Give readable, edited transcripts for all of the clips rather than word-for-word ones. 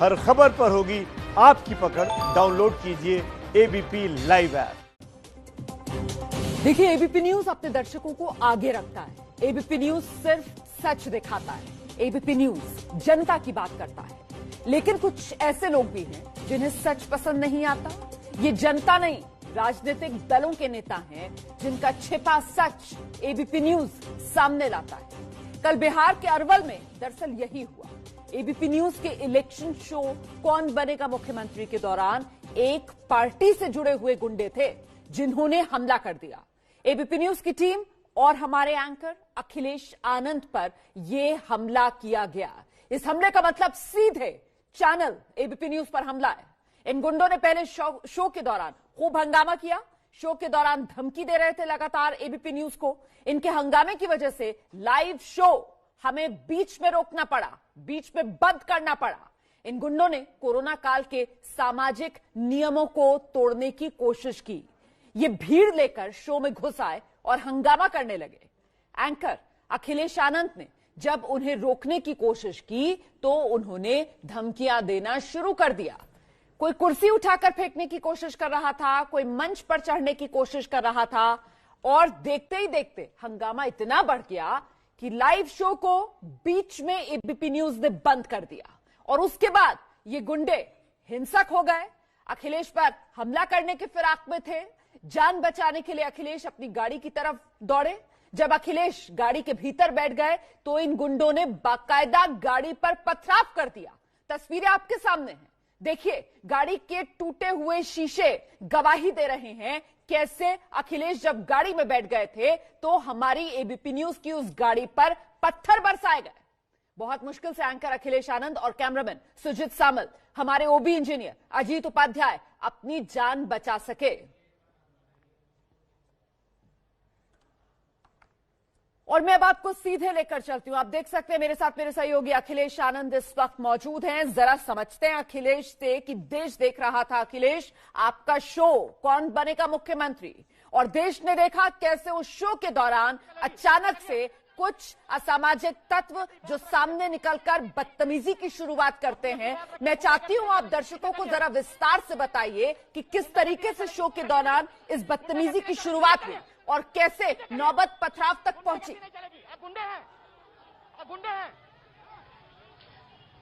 हर खबर पर होगी आपकी पकड़। डाउनलोड कीजिए एबीपी लाइव ऐप। देखिए, एबीपी न्यूज अपने दर्शकों को आगे रखता है। एबीपी न्यूज सिर्फ सच दिखाता है। एबीपी न्यूज जनता की बात करता है। लेकिन कुछ ऐसे लोग भी हैं जिन्हें सच पसंद नहीं आता। ये जनता नहीं, राजनीतिक दलों के नेता हैं जिनका छिपा सच एबीपी न्यूज सामने लाता है। कल बिहार के अरवल में दरअसल यही हुआ। एबीपी न्यूज के इलेक्शन शो कौन बनेगा मुख्यमंत्री के दौरान एक पार्टी से जुड़े हुए गुंडे थे जिन्होंने हमला कर दिया। एबीपी न्यूज की टीम और हमारे एंकर अखिलेश आनंद पर यह हमला किया गया। इस हमले का मतलब सीधे चैनल एबीपी न्यूज पर हमला है। इन गुंडों ने पहले शो के दौरान खूब हंगामा किया। शो के दौरान धमकी दे रहे थे लगातार एबीपी न्यूज को। इनके हंगामे की वजह से लाइव शो हमें बीच में रोकना पड़ा, बीच में बंद करना पड़ा। इन गुंडों ने कोरोना काल के सामाजिक नियमों को तोड़ने की कोशिश की। ये भीड़ लेकर शो में घुस आए और हंगामा करने लगे। एंकर अखिलेश आनंद ने जब उन्हें रोकने की कोशिश की तो उन्होंने धमकियां देना शुरू कर दिया। कोई कुर्सी उठाकर फेंकने की कोशिश कर रहा था, कोई मंच पर चढ़ने की कोशिश कर रहा था और देखते ही देखते हंगामा इतना बढ़ गया कि लाइव शो को बीच में एबीपी न्यूज ने बंद कर दिया। और उसके बाद ये गुंडे हिंसक हो गए। अखिलेश पर हमला करने के फिराक में थे। जान बचाने के लिए अखिलेश अपनी गाड़ी की तरफ दौड़े। जब अखिलेश गाड़ी के भीतर बैठ गए तो इन गुंडों ने बाकायदा गाड़ी पर पथराव कर दिया। तस्वीरें आपके सामने हैं। देखिए, गाड़ी के टूटे हुए शीशे गवाही दे रहे हैं कैसे अखिलेश जब गाड़ी में बैठ गए थे तो हमारी एबीपी न्यूज की उस गाड़ी पर पत्थर बरसाए गए। बहुत मुश्किल से एंकर अखिलेश आनंद और कैमरामैन सुजीत सामल, हमारे ओबी इंजीनियर अजीत उपाध्याय अपनी जान बचा सके। और मैं अब आपको सीधे लेकर चलती हूं। आप देख सकते हैं मेरे साथ मेरे सहयोगी अखिलेश आनंद इस वक्त मौजूद हैं। जरा समझते हैं अखिलेश से कि देश देख रहा था। अखिलेश, आपका शो कौन बनेगा मुख्यमंत्री, और देश ने देखा कैसे उस शो के दौरान अचानक से कुछ असामाजिक तत्व जो सामने निकलकर बदतमीजी की शुरुआत करते हैं। मैं चाहती हूं आप दर्शकों को जरा विस्तार से बताइए कि किस तरीके से शो के दौरान इस बदतमीजी की शुरुआत हुई और कैसे नौबत पथराव तक पहुंची।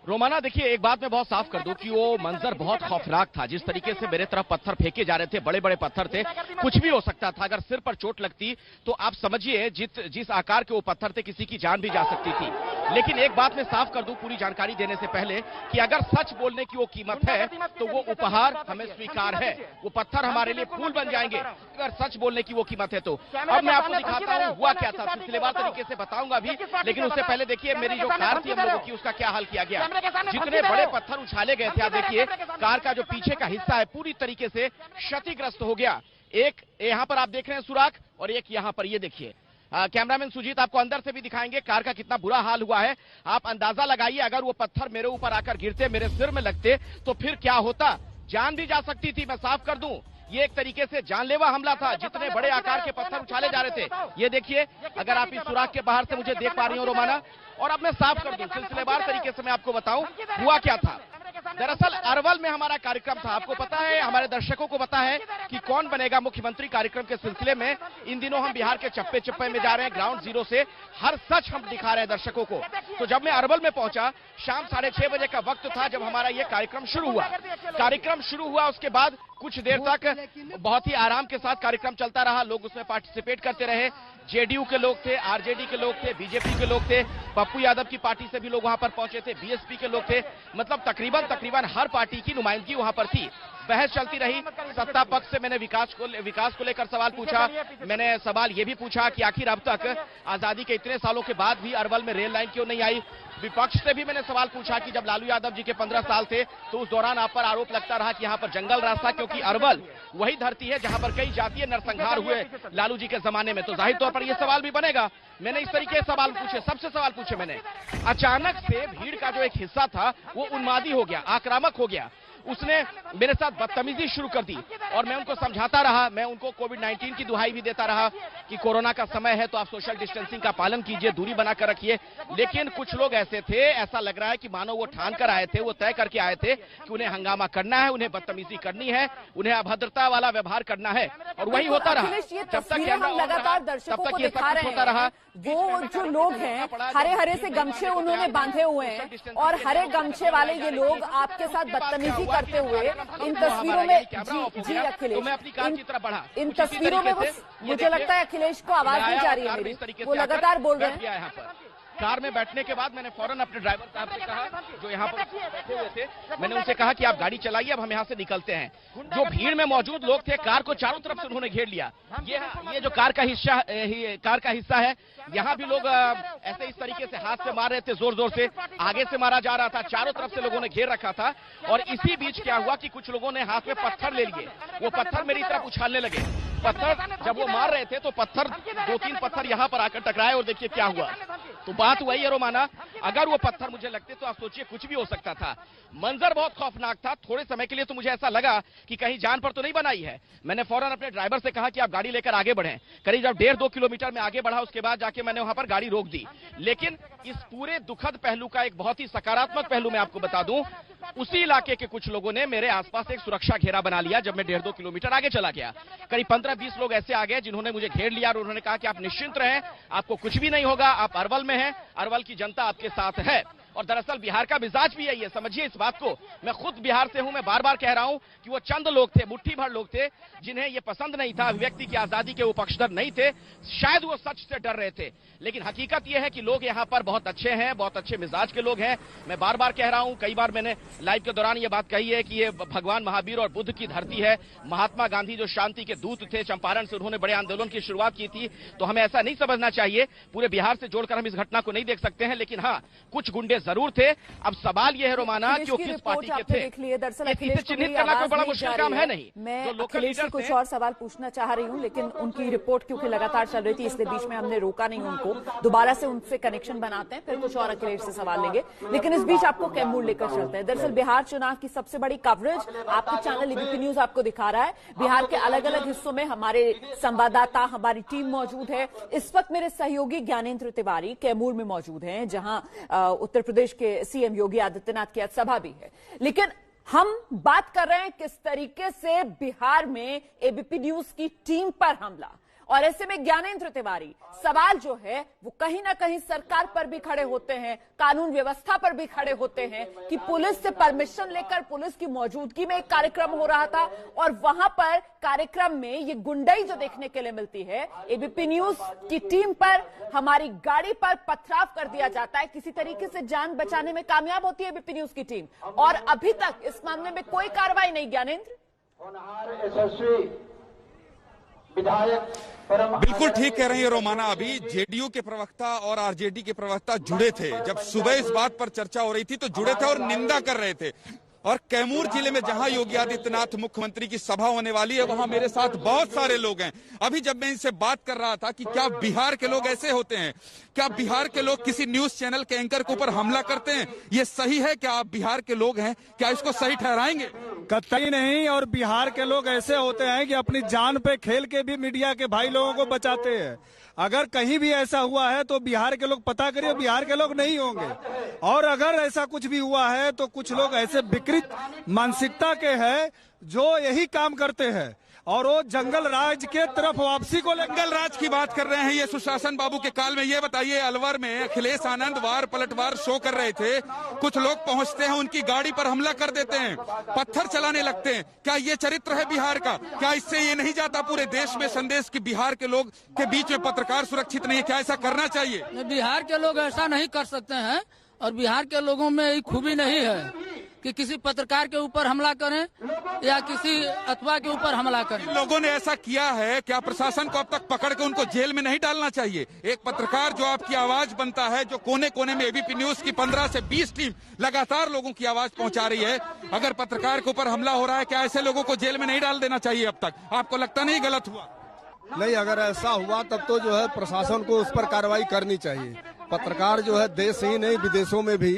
रोमाना, देखिए, एक बात मैं बहुत साफ कर दूं कि वो मंजर बहुत खौफनाक था। जिस तरीके से मेरे तरफ पत्थर फेंके जा रहे थे, बड़े बड़े पत्थर थे, कुछ भी हो सकता था। अगर सिर पर चोट लगती तो आप समझिए जिस आकार के वो पत्थर थे किसी की जान भी जा सकती थी। लेकिन एक बात मैं साफ कर दूं पूरी जानकारी देने से पहले कि अगर सच बोलने की वो कीमत है तो वो उपहार हमें स्वीकार है। वो पत्थर हमारे लिए फूल बन जाएंगे अगर सच बोलने की वो कीमत है तो। अब मैं आपको दिखाता हूँ हुआ क्या था, सिलसिलेवार तरीके से बताऊंगा भी। लेकिन उससे पहले देखिए मेरी जो कार थी हम लोगों की, उसका क्या हाल किया गया। जितने बड़े पत्थर उछाले गए थे, आप देखिए कार का जो पीछे का हिस्सा है पूरी तरीके से क्षतिग्रस्त हो गया। एक यहां पर आप देख रहे हैं सुराख और एक यहां पर, ये देखिए। कैमरामैन सुजीत आपको अंदर से भी दिखाएंगे कार का कितना बुरा हाल हुआ है। आप अंदाजा लगाइए अगर वो पत्थर मेरे ऊपर आकर गिरते, मेरे सिर में लगते तो फिर क्या होता। जान भी जा सकती थी। मैं साफ कर दूं, ये एक तरीके से जानलेवा हमला था। जितने बड़े आकार के पत्थर उछाले जा रहे थे, ये देखिए, अगर आप इस सुराख के बाहर से मुझे देख पा रही हो रोमाना। और अब मैं साफ कर दूं, सिलसिलेवार तरीके से मैं आपको बताऊं हुआ क्या था। दरअसल अरवल में हमारा कार्यक्रम था। आपको पता है, हमारे दर्शकों को पता है कि कौन बनेगा मुख्यमंत्री कार्यक्रम के सिलसिले में इन दिनों हम बिहार के चप्पे चप्पे में जा रहे हैं। ग्राउंड जीरो से हर सच हम दिखा रहे हैं दर्शकों को। तो जब मैं अरवल में पहुंचा, शाम 6:30 बजे का वक्त था जब हमारा ये कार्यक्रम शुरू हुआ। कार्यक्रम शुरू हुआ, उसके बाद कुछ देर तक बहुत ही आराम के साथ कार्यक्रम चलता रहा। लोग उसमें पार्टिसिपेट करते रहे। जेडीयू के लोग थे, आरजेडी के लोग थे, बीजेपी के लोग थे, पप्पू यादव की पार्टी से भी लोग वहां पर पहुंचे थे, बीएसपी के लोग थे। मतलब तकरीबन हर पार्टी की नुमाइंदगी वहां पर थी। बहस चलती रही। सत्ता पक्ष से मैंने विकास को लेकर सवाल पूछा। मैंने सवाल ये भी पूछा कि आखिर अब तक आजादी के इतने सालों के बाद भी अरवल में रेल लाइन क्यों नहीं आई। विपक्ष से भी मैंने सवाल पूछा कि जब लालू यादव जी के 15 साल थे तो उस दौरान आप पर आरोप लगता रहा कि यहाँ पर जंगल रास्ता, क्योंकि अरवल वही धरती है जहां पर कई जातीय नरसंहार हुए लालू जी के जमाने में। तो जाहिर तौर पर यह सवाल भी बनेगा। मैंने इस तरीके से सवाल पूछे, सबसे सवाल पूछे मैंने। अचानक से भीड़ का जो एक हिस्सा था वो उन्मादी हो गया, आक्रामक हो गया। उसने मेरे साथ बदतमीजी शुरू कर दी और मैं उनको समझाता रहा, मैं उनको कोविड-19 की दुहाई भी देता रहा कि कोरोना का समय है तो आप सोशल डिस्टेंसिंग का पालन कीजिए, दूरी बनाकर रखिए। लेकिन कुछ लोग ऐसे थे, ऐसा लग रहा है कि मानो वो ठान कर आए थे, वो तय करके आए थे कि उन्हें हंगामा करना है, उन्हें बदतमीजी करनी है, उन्हें अभद्रता वाला व्यवहार करना है, और वही होता रहा। जब तक कैमरा लगातार दर्शकों को दिखा रहे हैं, वो जो लोग हैं हरे हरे से गमछे उन्होंने बांधे हुए हैं और हरे गमछे वाले ये लोग आपके साथ बदतमीजी करते हुए इन तस्वीरों में जी अखिलेश, इन तस्वीरों में मुझे लगता है अखिलेश को आवाज नहीं जा रही है मेरी, वो लगातार बोल रहे हैं। यहाँ पर कार में बैठने के बाद मैंने फौरन अपने ड्राइवर साहब से कहा, जो यहाँ पर बैठे हुए थे, मैंने उनसे कहा कि आप गाड़ी चलाइए, अब हम यहाँ से निकलते हैं। जो भीड़ में मौजूद लोग थे, कार को चारों तरफ से उन्होंने घेर लिया। ये जो कार का हिस्सा है, यहाँ भी लोग ऐसे इस तरीके से हाथ से मार रहे थे, जोर जोर से आगे से मारा जा रहा था, चारों तरफ से लोगों ने घेर रखा था। और इसी बीच क्या हुआ कि कुछ लोगों ने हाथ में पत्थर ले लिए, वो पत्थर मेरी तरफ उछालने लगे। पत्थर जब वो मार रहे थे तो पत्थर 2-3 पत्थर यहाँ पर आकर टकराए और देखिए क्या हुआ। तो बात वही है रोमाना, अगर वो पत्थर मुझे लगते तो आप सोचिए कुछ भी हो सकता था। मंजर बहुत खौफनाक था। थोड़े समय के लिए तो मुझे ऐसा लगा कि कहीं जान पर तो नहीं बनाई है। मैंने फौरन अपने ड्राइवर से कहा कि आप गाड़ी लेकर आगे बढ़ें। करीब जब 1.5-2 किलोमीटर में आगे बढ़ा, उसके बाद जाके मैंने वहां पर गाड़ी रोक दी। लेकिन इस पूरे दुखद पहलू का एक बहुत ही सकारात्मक पहलू मैं आपको बता दूं, उसी इलाके के कुछ लोगों ने मेरे आसपास एक सुरक्षा घेरा बना लिया जब मैं 1.5-2 किलोमीटर आगे चला गया। करीब 15-20 लोग ऐसे आ गए जिन्होंने मुझे घेर लिया और उन्होंने कहा कि आप निश्चिंत रहें, आपको कुछ भी नहीं होगा, आप अरवल में हैं, अरवल की जनता आपके साथ है। और दरअसल बिहार का मिजाज भी यही है, समझिए इस बात को। मैं खुद बिहार से हूं, मैं बार बार कह रहा हूं कि वो चंद लोग थे, मुट्ठी भर लोग थे, जिन्हें ये पसंद नहीं था, अभिव्यक्ति की आजादी के वो पक्षधर नहीं थे, शायद वो सच से डर रहे थे। लेकिन हकीकत यह है कि लोग यहाँ पर बहुत अच्छे हैं, बहुत अच्छे मिजाज के लोग हैं। मैं बार बार कह रहा हूं, कई बार मैंने लाइव के दौरान ये बात कही है कि ये भगवान महावीर और बुद्ध की धरती है। महात्मा गांधी जो शांति के दूत थे, चंपारण से उन्होंने बड़े आंदोलन की शुरुआत की थी। तो हमें ऐसा नहीं समझना चाहिए, पूरे बिहार से जोड़कर हम इस घटना को नहीं देख सकते हैं। लेकिन हाँ, कुछ गुंडे जरूर थे। अब सवाल यह है रोमाना कि वो किस पार्टी के थे, दरअसल इसे चिन्हित करना कोई बड़ा मुश्किल काम है नहीं। मैं अखिलेश से कुछ और सवाल पूछना चाह रही हूं, लेकिन उनकी रिपोर्ट क्योंकि लगातार चल रही थी, इसलिए बीच में हमने रोका नहीं उनको। दोबारा से उनसे कनेक्शन बनाते हैं, फिर कुछ और अखिलेश से सवाल लेंगे। लेकिन इस बीच आपको कैमूर लेकर चलते हैं। दरअसल बिहार चुनाव की सबसे बड़ी कवरेज आपके चैनल एबीपी न्यूज आपको दिखा रहा है। बिहार के अलग अलग हिस्सों में हमारे संवाददाता, हमारी टीम मौजूद है। इस वक्त मेरे सहयोगी ज्ञानेंद्र तिवारी कैमूर में मौजूद हैं, जहां उत्तर प्रदेश के सीएम योगी आदित्यनाथ की सभा भी है। लेकिन हम बात कर रहे हैं किस तरीके से बिहार में एबीपी न्यूज की टीम पर हमला, और ऐसे में ज्ञानेंद्र तिवारी, सवाल जो है वो कहीं ना कहीं सरकार पर भी खड़े होते हैं, कानून व्यवस्था पर भी खड़े होते हैं कि पुलिस से परमिशन लेकर पुलिस की मौजूदगी में एक कार्यक्रम हो रहा था और वहां पर कार्यक्रम में ये गुंडाई जो देखने के लिए मिलती है, एबीपी न्यूज की टीम पर, हमारी गाड़ी पर पथराव कर दिया जाता है। किसी तरीके से जान बचाने में कामयाब होती है एबीपी न्यूज की टीम, और अभी तक इस मामले में कोई कार्रवाई नहीं। ज्ञानेंद्र, बिल्कुल ठीक कह रही है रोमाना। अभी जेडीयू के प्रवक्ता और आरजेडी के प्रवक्ता जुड़े थे, जब सुबह इस बात पर चर्चा हो रही थी तो जुड़े थे और निंदा कर रहे थे। और कैमूर जिले में जहां योगी आदित्यनाथ मुख्यमंत्री की सभा होने वाली है, वहां मेरे साथ बहुत सारे लोग हैं। अभी जब मैं इनसे बात कर रहा था कि क्या बिहार के लोग ऐसे होते हैं, क्या बिहार के लोग किसी न्यूज चैनल के एंकर के ऊपर हमला करते हैं, ये सही है? क्या आप बिहार के लोग हैं, क्या इसको सही ठहराएंगे? कतई नहीं। और बिहार के लोग ऐसे होते हैं कि अपनी जान पे खेल के भी मीडिया के भाई लोगों को बचाते हैं। अगर कहीं भी ऐसा हुआ है तो बिहार के लोग पता करिए, बिहार के लोग नहीं होंगे। और अगर ऐसा कुछ भी हुआ है तो कुछ लोग ऐसे विकृत मानसिकता के हैं जो यही काम करते हैं, और वो जंगल राज के तरफ वापसी को जंगल राज की बात कर रहे हैं। ये सुशासन बाबू के काल में। ये बताइए, अलवर में अखिलेश आनंद वार पलटवार शो कर रहे थे, कुछ लोग पहुंचते हैं, उनकी गाड़ी पर हमला कर देते हैं, पत्थर चलाने लगते हैं। क्या ये चरित्र है बिहार का? क्या इससे ये नहीं जाता पूरे देश में संदेश कि बिहार के लोग के बीच में पत्रकार सुरक्षित नहीं है? क्या ऐसा करना चाहिए? बिहार के लोग ऐसा नहीं कर सकते हैं, और बिहार के लोगों में ये खूबी नहीं है कि किसी पत्रकार के ऊपर हमला करें या किसी अथवा के ऊपर हमला करें। लोगों ने ऐसा किया है, क्या प्रशासन को अब तक पकड़ के उनको जेल में नहीं डालना चाहिए? एक पत्रकार जो आपकी आवाज बनता है, जो कोने कोने में एबीपी न्यूज की 15 से 20 टीम लगातार लोगों की आवाज पहुंचा रही है, अगर पत्रकार के ऊपर हमला हो रहा है, क्या ऐसे लोगों को जेल में नहीं डाल देना चाहिए? अब तक आपको लगता नहीं गलत हुआ? नहीं, अगर ऐसा हुआ तब तो जो है प्रशासन को उस पर कार्रवाई करनी चाहिए। पत्रकार जो है देश ही नहीं विदेशों में भी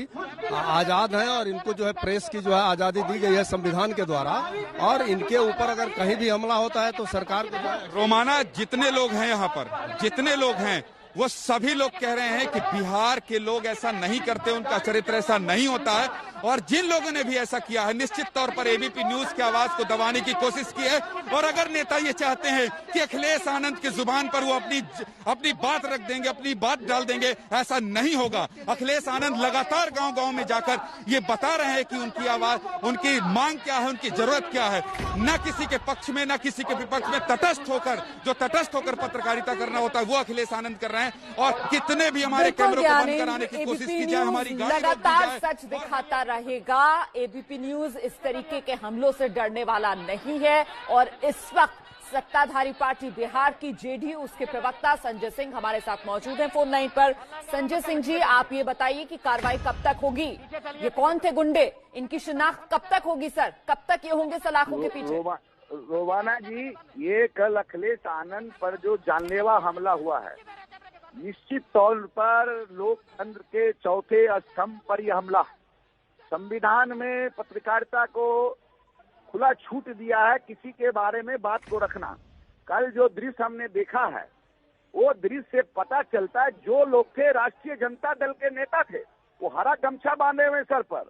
आजाद हैं और इनको जो है प्रेस की जो है आजादी दी गई है संविधान के द्वारा, और इनके ऊपर अगर कहीं भी हमला होता है तो सरकार को जो है रोमाना जितने लोग हैं यहाँ पर, जितने लोग हैं वो सभी लोग कह रहे हैं कि बिहार के लोग ऐसा नहीं करते, उनका चरित्र ऐसा नहीं होता है, और जिन लोगों ने भी ऐसा किया है निश्चित तौर पर एबीपी न्यूज की आवाज को दबाने की कोशिश की है। और अगर नेता ये चाहते हैं कि अखिलेश आनंद की जुबान पर वो अपनी बात रख देंगे, अपनी बात डाल देंगे, ऐसा नहीं होगा। अखिलेश आनंद लगातार गांव-गांव में जाकर ये बता रहे हैं कि उनकी आवाज, उनकी मांग क्या है, उनकी जरूरत क्या है। न किसी के पक्ष में न किसी के विपक्ष में तटस्थ होकर पत्रकारिता करना होता है वो अखिलेश आनंद कर रहे हैं। और कितने भी हमारे कैमरों को बंद कराने की कोशिश की जाए, हमारी गाड़ी लगातार सच दिखाता रहेगा। एबीपी न्यूज इस तरीके के हमलों से डरने वाला नहीं है। और इस वक्त सत्ताधारी पार्टी बिहार की जेडीयू, उसके प्रवक्ता संजय सिंह हमारे साथ मौजूद हैं फोन लाइन पर। संजय सिंह जी, आप ये बताइए कि कार्रवाई कब तक होगी? ये कौन थे गुंडे, इनकी शिनाख्त कब तक होगी सर? कब तक ये होंगे सलाखों के पीछे? रोमाना जी, ये कल अखिलेश आनंद पर जो जानलेवा हमला हुआ है, निश्चित तौर पर लोकतंत्र के चौथे स्तंभ पर यह हमला, संविधान में पत्रकारिता को खुला छूट दिया है किसी के बारे में बात को रखना। कल जो दृश्य हमने देखा है वो दृश्य से पता चलता है जो लोग थे राष्ट्रीय जनता दल के नेता थे, वो हरा गमछा बांधे हुए सर पर,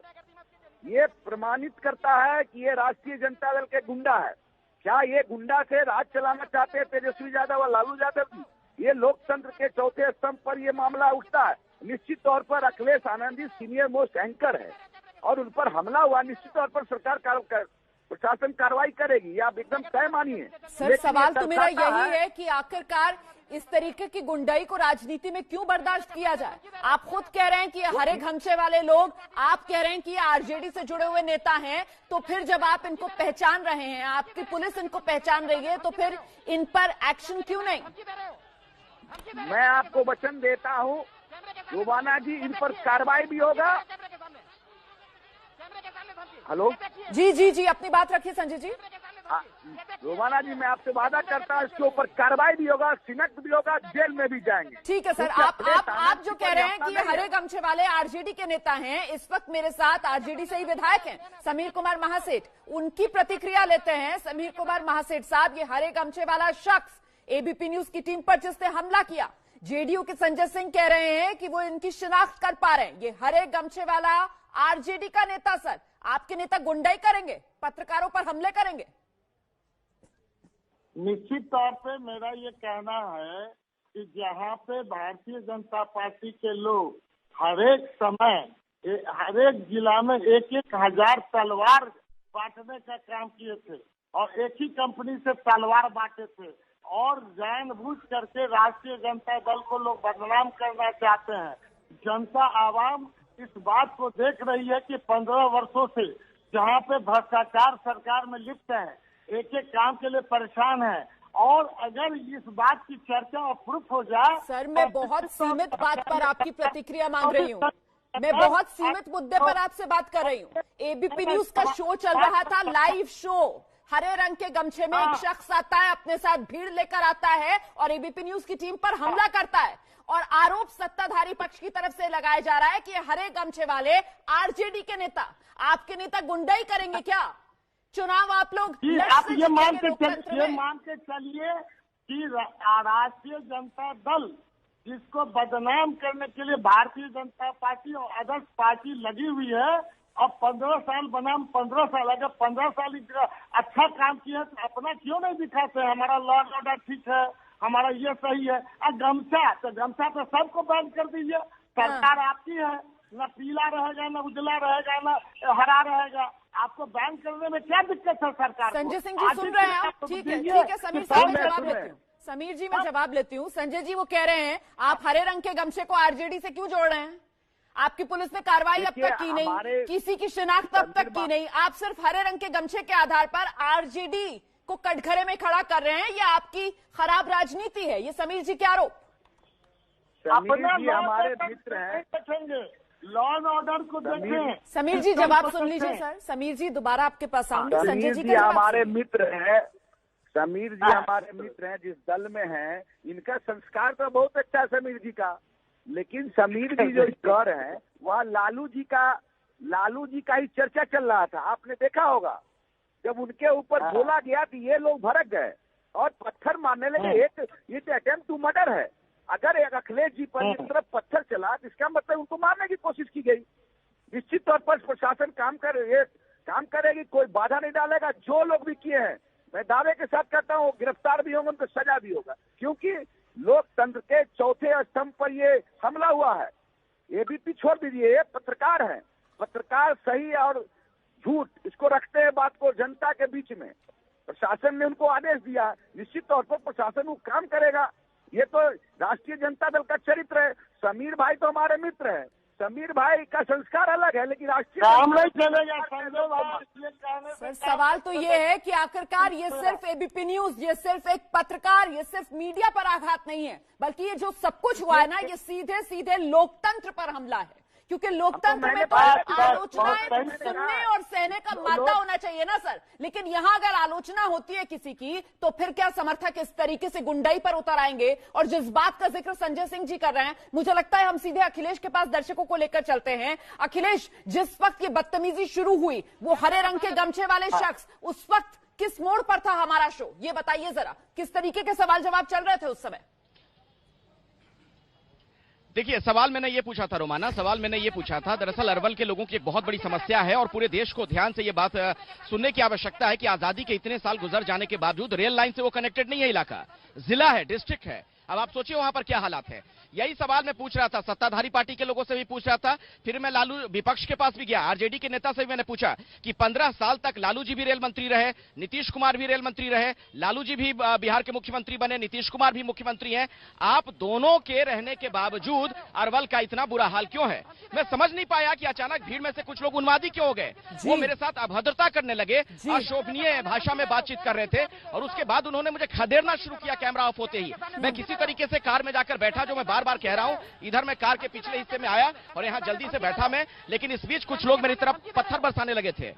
ये प्रमाणित करता है कि ये राष्ट्रीय जनता दल के गुंडा है। क्या ये गुंडा से राज चलाना चाहते हैं तेजस्वी यादव और लालू यादव जी? ये लोकतंत्र के चौथे स्तंभ पर ये मामला उठता है। निश्चित तौर पर Akhilesh Anand ji senior most anchor है और उन पर हमला हुआ, निश्चित तौर पर सरकार प्रशासन कार्रवाई करेगी, ये आप एकदम तय मानिए। सर, सवाल तो मेरा यही है कि आखिरकार इस तरीके की गुंडाई को राजनीति में क्यों बर्दाश्त किया जाए? आप खुद कह रहे हैं कि ये हरे गमछे वाले लोग, आप कह रहे हैं कि ये आरजेडी से जुड़े हुए नेता हैं, तो फिर जब आप इनको पहचान रहे हैं, आपकी पुलिस इनको पहचान रही है, तो फिर इन पर एक्शन क्यों नहीं? मैं आपको वचन देता हूँ रोमाना जी, इन पर कार्रवाई भी होगा। हेलो जी, अपनी बात रखिए संजय जी। रोमाना जी, मैं आपसे वादा करता हूँ इसके ऊपर कार्रवाई भी होगा, शिनाख्त भी होगा, जेल में भी जाएंगे। ठीक है सर, आप जो कह रहे हैं कि ये हरे गमछे वाले आरजेडी के नेता हैं, इस वक्त मेरे साथ आरजेडी से ही विधायक हैं समीर कुमार महासेठ, उनकी प्रतिक्रिया लेते हैं। समीर कुमार महासेठ साहब, ये हरे गमछे वाला शख्स एबीपी न्यूज की टीम पर जिसने हमला किया, जेडीयू के संजय सिंह कह रहे हैं कि वो इनकी शिनाख्त कर पा रहे हैं। ये हरे गमछे वाला आरजेडी का नेता, सर आपके नेता गुंडाई करेंगे, पत्रकारों पर हमले करेंगे? निश्चित तौर पे मेरा ये कहना है कि जहाँ पे भारतीय जनता पार्टी के लोग हरेक समय हरेक जिला में 1,000 तलवार बांटने का काम किए थे और एक ही कंपनी से तलवार बांटे थे और जानबूझ करके राष्ट्रीय जनता दल को लोग बदनाम करना चाहते हैं। जनता आवाम इस बात को देख रही है कि 15 वर्षों से जहाँ पे भ्रष्टाचार सरकार में लिप्त है, एक एक काम के लिए परेशान है, और अगर इस बात की चर्चा और प्रूफ हो जाए। सर, मैं बहुत सीमित बात पर आपकी प्रतिक्रिया मांग रही हूँ, मैं बहुत सीमित मुद्दे पर आपसे बात कर रही हूँ। एबीपी न्यूज का शो चल रहा था, लाइव शो, हरे रंग के गमछे में एक शख्स आता है, अपने साथ भीड़ लेकर आता है और एबीपी न्यूज की टीम पर हमला करता है, और आरोप सत्ताधारी पक्ष की तरफ से लगाया जा रहा है कि हरे गमछे वाले आरजेडी के नेता, आपके नेता गुंडाई करेंगे क्या? चुनाव आप लोग आप ये मान के चलिए कि राष्ट्रीय जनता दल जिसको बदनाम करने के लिए भारतीय जनता पार्टी और अदर्स पार्टी लगी हुई है, अब 15 साल बनाम 15 साल, अगर 15 साल अच्छा काम किया तो अपना क्यों नहीं दिखाते? हमारा लॉ एंड ऑर्डर ठीक है, हमारा ये सही है। गमछा तो सबको बैन कर दीजिए, सरकार आपकी है, न पीला रहेगा, न उजला रहेगा, न हरा रहेगा, आपको बैन करने में क्या दिक्कत है सरकार? संजय सिंह जी सुन रहे हैं आप? ठीक है समीर साहब, मैं जवाब लेती हूँ। समीर जी, मैं जवाब लेती हूँ। संजय जी वो कह रहे हैं आप हरे रंग के गमछे को आरजेडी से क्यों जोड़ रहे हैं? आपकी पुलिस ने कार्रवाई अब तक की नहीं, किसी की शिनाख्त अब तक की नहीं, आप सिर्फ हरे रंग के गमछे के आधार पर आरजेडी को कटघरे में खड़ा कर रहे हैं। ये आपकी खराब राजनीति है, ये समीर जी के आरोप। समीर जी हमारे मित्र हैं, लॉ एंड ऑर्डर को देखें। समीर जी जवाब सुन लीजिए सर। समीर जी दोबारा आपके पास आऊंगे। संजय जी हमारे मित्र हैं, समीर जी हमारे मित्र हैं, जिस दल में हैं, इनका संस्कार तो बहुत अच्छा है समीर जी का। लेकिन समीर जी जो कह रहे हैं वह लालू जी का ही चर्चा चल रहा था। आपने देखा होगा जब उनके ऊपर बोला गया कि ये लोग भड़क गए और पत्थर मारने लगे। ये तो अटेम्प्ट टू मर्डर है। अगर एक अखिलेश जी पर एक तरफ पत्थर चला तो इसका मतलब उनको मारने की कोशिश की गई। निश्चित तौर पर प्रशासन काम करेगी, कोई बाधा नहीं डालेगा। जो लोग भी किए हैं मैं दावे के साथ कहता हूँ गिरफ्तार भी होंगे, उनको सजा भी होगा, क्योंकि लोकतंत्र के चौथे स्तंभ पर ये हमला हुआ है। एबीपी छोड़ दीजिए, ये पत्रकार हैं। पत्रकार सही और झूठ इसको रखते हैं बात को जनता के बीच में। प्रशासन ने उनको आदेश दिया, निश्चित तौर पर प्रशासन वो काम करेगा। ये तो राष्ट्रीय जनता दल का चरित्र है। समीर भाई तो हमारे मित्र हैं। समीर भाई का संस्कार अलग है, लेकिन राष्ट्रीय काम नहीं चलेगा संजय भाई। सर सवाल तो ये है कि आखिरकार ये सिर्फ एबीपी न्यूज, ये सिर्फ एक पत्रकार, ये सिर्फ मीडिया पर आघात नहीं है, बल्कि ये जो सब कुछ हुआ है ना, ये सीधे सीधे लोकतंत्र पर हमला है। क्योंकि लोकतंत्र में तो आलोचनाएं सुनने और सहने का मादा होना चाहिए ना सर। लेकिन यहां अगर आलोचना होती है किसी की, तो फिर क्या समर्थक इस तरीके से गुंडाई पर उतर आएंगे? और जिस बात का जिक्र संजय सिंह जी कर रहे हैं, मुझे लगता है हम सीधे अखिलेश के पास दर्शकों को लेकर चलते हैं। अखिलेश, जिस वक्त ये बदतमीजी शुरू हुई, वो हरे रंग के गमछे वाले शख्स उस वक्त किस मोड़ पर था हमारा शो, ये बताइए जरा। किस तरीके के सवाल जवाब चल रहे थे उस समय? देखिए, सवाल मैंने ये पूछा था रोमाना, सवाल मैंने ये पूछा था, दरअसल अरवल के लोगों की एक बहुत बड़ी समस्या है और पूरे देश को ध्यान से ये बात सुनने की आवश्यकता है कि आजादी के इतने साल गुजर जाने के बावजूद रेल लाइन से वो कनेक्टेड नहीं है इलाका, जिला है, डिस्ट्रिक्ट है। अब आप सोचिए वहां पर क्या हालात है। यही सवाल मैं पूछ रहा था, सत्ताधारी पार्टी के लोगों से भी पूछ रहा था, फिर मैं लालू विपक्ष के पास भी गया, आरजेडी के नेता से भी मैंने पूछा कि 15 साल तक लालू जी भी रेल मंत्री रहे, नीतीश कुमार भी रेल मंत्री रहे, लालू जी भी बिहार के मुख्यमंत्री बने, नीतीश कुमार भी मुख्यमंत्री हैं, आप दोनों के रहने के बावजूद अरवल का इतना बुरा हाल क्यों है? मैं समझ नहीं पाया कि अचानक भीड़ में से कुछ लोग उन्मादी क्यों हो गए। वो मेरे साथ अभद्रता करने लगे, अशोभनीय भाषा में बातचीत कर रहे थे और उसके बाद उन्होंने मुझे खदेड़ना शुरू किया कैमरा ऑफ होते ही। मैं किसी तरीके से कार में जाकर बैठा, जो मैं बार बार कह रहा हूं, इधर मैं कार के पिछले हिस्से में आया और यहां जल्दी से बैठा मैं, लेकिन इस बीच कुछ लोग मेरी तरफ पत्थर बरसाने लगे थे।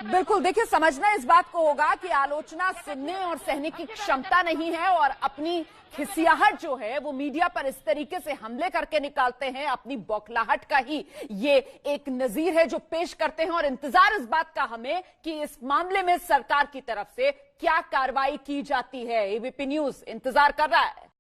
बिल्कुल, देखिए समझना इस बात को होगा कि आलोचना सुनने और सहने की क्षमता नहीं है और अपनी खिसियाहट जो है वो मीडिया पर इस तरीके से हमले करके निकालते हैं। अपनी बौखलाहट का ही ये एक नजीर है जो पेश करते हैं और इंतजार इस बात का हमें कि इस मामले में सरकार की तरफ से क्या कार्रवाई की जाती है। एबीपी न्यूज इंतजार कर रहा है।